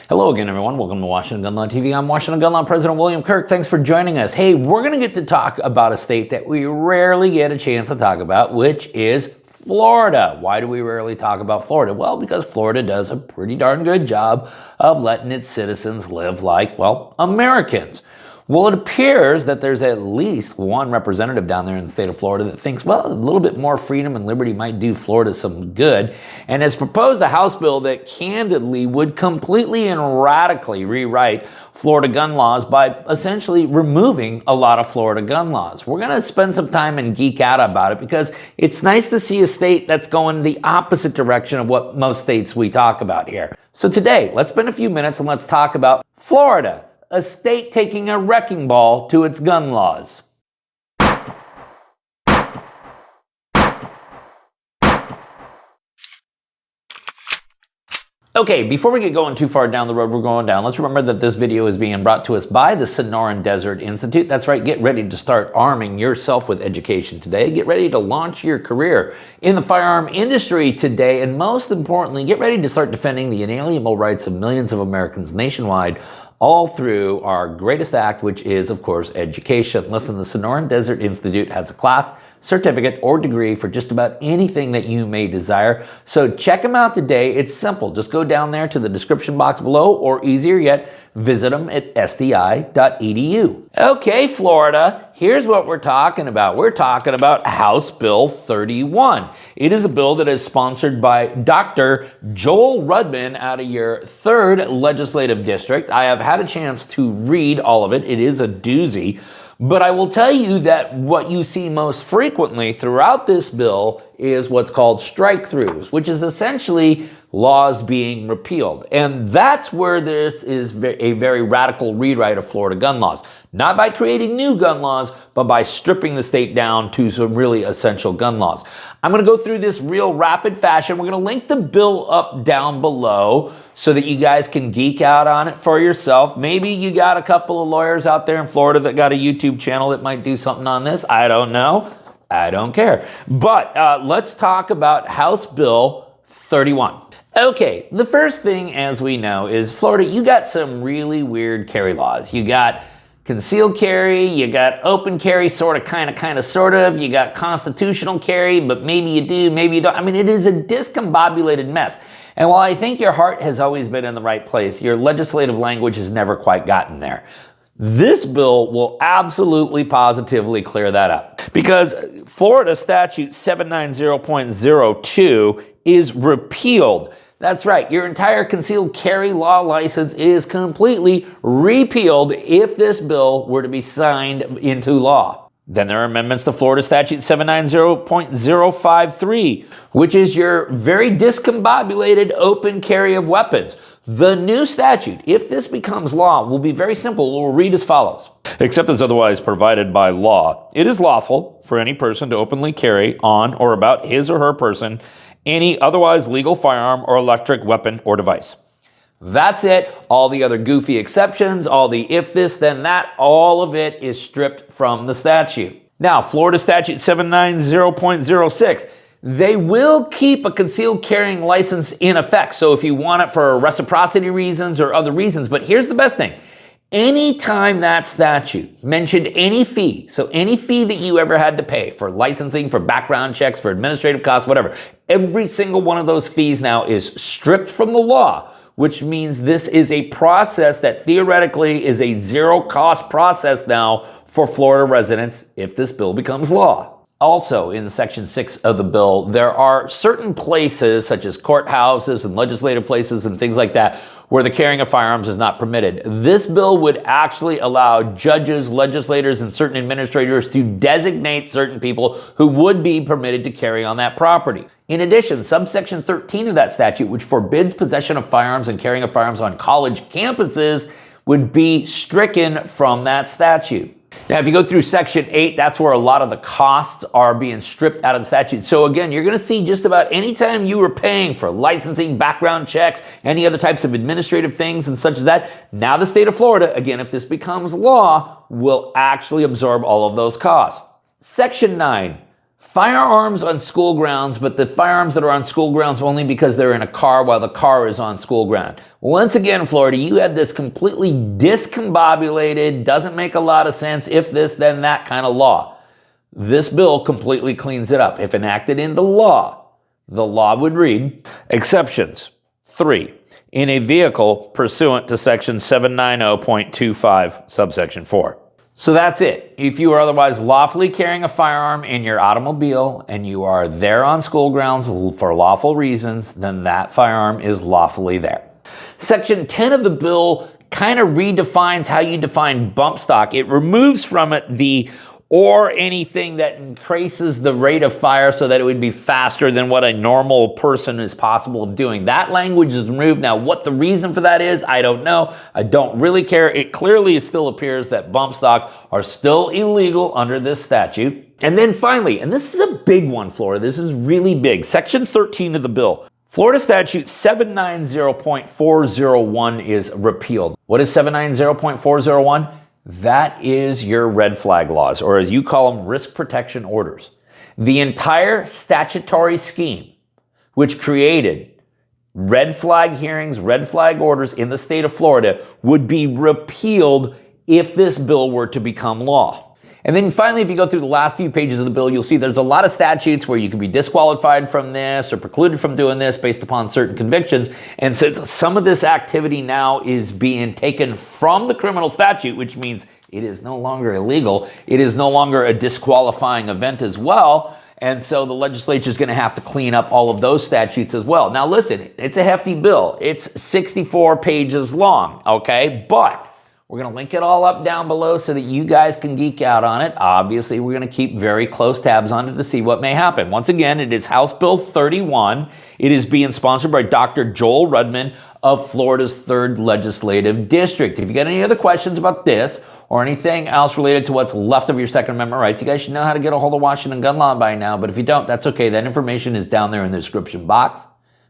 Hello again, everyone. Welcome to Washington Gun Law TV. I'm Washington Gun Law President William Kirk. Thanks for joining us. Hey, we're going to get to talk about a state that we rarely get a chance to talk about, which is Florida. Why do we rarely talk about Florida? Well, because Florida does a pretty darn good job of letting its citizens live like, well, Americans. Well, it appears that there's at least one representative down there in the state of Florida that thinks, well, a little bit more freedom and liberty might do Florida some good, and has proposed a House bill that candidly would completely and radically rewrite Florida gun laws by essentially removing a lot of Florida gun laws. We're going to spend some time and geek out about it because it's nice to see a state that's going the opposite direction of what most states we talk about here. So today, let's spend a few minutes and let's talk about Florida, a state taking a wrecking ball to its gun laws. Okay, before we get going too far down the road we're going down, let's remember that this video is being brought to us by the Sonoran Desert Institute. That's right, get ready to start arming yourself with education today. Get ready to launch your career in the firearm industry today. And most importantly, get ready to start defending the inalienable rights of millions of Americans nationwide, all through our greatest act, which is, of course, education. Listen, the Sonoran Desert Institute has a class, certificate, or degree for just about anything that you may desire. So check them out today. It's simple. Just go down there to the description box below, or easier yet, visit them at sdi.edu. Okay, Florida, here's what we're talking about. We're talking about House Bill 31. It is a bill that is sponsored by Dr. Joel Rudman out of your 3rd legislative district. I have had a chance to read all of it. It is a doozy. But I will tell you that what you see most frequently throughout this bill is what's called strike-throughs, which is essentially laws being repealed. And that's where this is a very radical rewrite of Florida gun laws. Not by creating new gun laws, but by stripping the state down to some really essential gun laws. I'm going to go through this real rapid fashion. We're going to link the bill up down below so that you guys can geek out on it for yourself. Maybe you got a couple of lawyers out there in Florida that got a YouTube channel that might do something on this. I don't know. I don't care. But let's talk about House Bill 31. Okay, the first thing, as we know, is Florida, you got some really weird carry laws. You got concealed carry, you got open carry, sort of, you got constitutional carry, but maybe you do, maybe you don't. I mean, it is a discombobulated mess. And while I think your heart has always been in the right place, your legislative language has never quite gotten there. This bill will absolutely positively clear that up, because Florida Statute 790.02 is repealed. That's right, your entire concealed carry law license is completely repealed if this bill were to be signed into law. Then there are amendments to Florida Statute 790.053, which is your very discombobulated open carry of weapons. The new statute, if this becomes law, will be very simple. It will read as follows. Except as otherwise provided by law, it is lawful for any person to openly carry on or about his or her person any otherwise legal firearm or electric weapon or device. That's it. All the other goofy exceptions, all the if this, then that, all of it is stripped from the statute. Now, Florida Statute 790.06, they will keep a concealed carrying license in effect. So if you want it for reciprocity reasons or other reasons, but here's the best thing. Anytime that statute mentioned any fee, so any fee that you ever had to pay for licensing, for background checks, for administrative costs, whatever, every single one of those fees now is stripped from the law, which means this is a process that theoretically is a zero-cost process now for Florida residents if this bill becomes law. Also, in Section 6 of the bill, there are certain places, such as courthouses and legislative places and things like that, where the carrying of firearms is not permitted. This bill would actually allow judges, legislators, and certain administrators to designate certain people who would be permitted to carry on that property. In addition, subsection 13 of that statute, which forbids possession of firearms and carrying of firearms on college campuses, would be stricken from that statute. Now, if you go through Section 8, that's where a lot of the costs are being stripped out of the statute. So again, you're going to see just about any time you were paying for licensing, background checks, any other types of administrative things and such as that, now the state of Florida, again, if this becomes law, will actually absorb all of those costs. Section 9, Firearms on school grounds, but the firearms that are on school grounds only because they're in a car while the car is on school ground. Once again, Florida, you had this completely discombobulated, doesn't make a lot of sense, if this, then that kind of law. This bill completely cleans it up. If enacted into law, the law would read, exceptions. 3. In a vehicle pursuant to section 790.25, subsection 4. So that's it. If you are otherwise lawfully carrying a firearm in your automobile and you are there on school grounds for lawful reasons, then that firearm is lawfully there. Section 10 of the bill kind of redefines how you define bump stock. It removes from it the or anything that increases the rate of fire so that it would be faster than what a normal person is possible of doing. That language is removed. Now, what the reason for that is, I don't know. I don't really care. It clearly still appears that bump stocks are still illegal under this statute. And then finally, and this is a big one, Florida, this is really big, Section 13 of the bill. Florida Statute 790.401 is repealed. What is 790.401? That is your red flag laws, or as you call them, risk protection orders. The entire statutory scheme, which created red flag hearings, red flag orders in the state of Florida, would be repealed if this bill were to become law. And then finally, if you go through the last few pages of the bill, you'll see there's a lot of statutes where you can be disqualified from this or precluded from doing this based upon certain convictions. And since some of this activity now is being taken from the criminal statute, which means it is no longer illegal, it is no longer a disqualifying event as well. And so the legislature is going to have to clean up all of those statutes as well. Now listen, it's a hefty bill. It's 64 pages long, okay? But we're going to link it all up down below so that you guys can geek out on it. Obviously, we're going to keep very close tabs on it to see what may happen. Once again, it is House Bill 31. It is being sponsored by Dr. Joel Rudman of Florida's 3rd Legislative District. If you got any other questions about this or anything else related to what's left of your Second Amendment rights, you guys should know how to get a hold of Washington gun law by now. But if you don't, that's okay. That information is down there in the description box.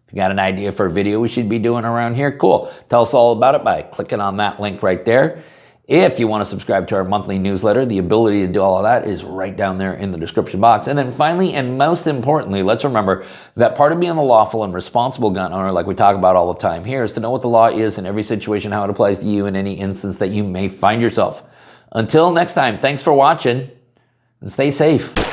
If you got an idea for a video we should be doing around here, cool. Tell us all about it by clicking on that link right there. If you want to subscribe to our monthly newsletter, the ability to do all of that is right down there in the description box. And then finally, and most importantly, let's remember that part of being a lawful and responsible gun owner, like we talk about all the time here, is to know what the law is in every situation, how it applies to you in any instance that you may find yourself. Until next time, thanks for watching and stay safe.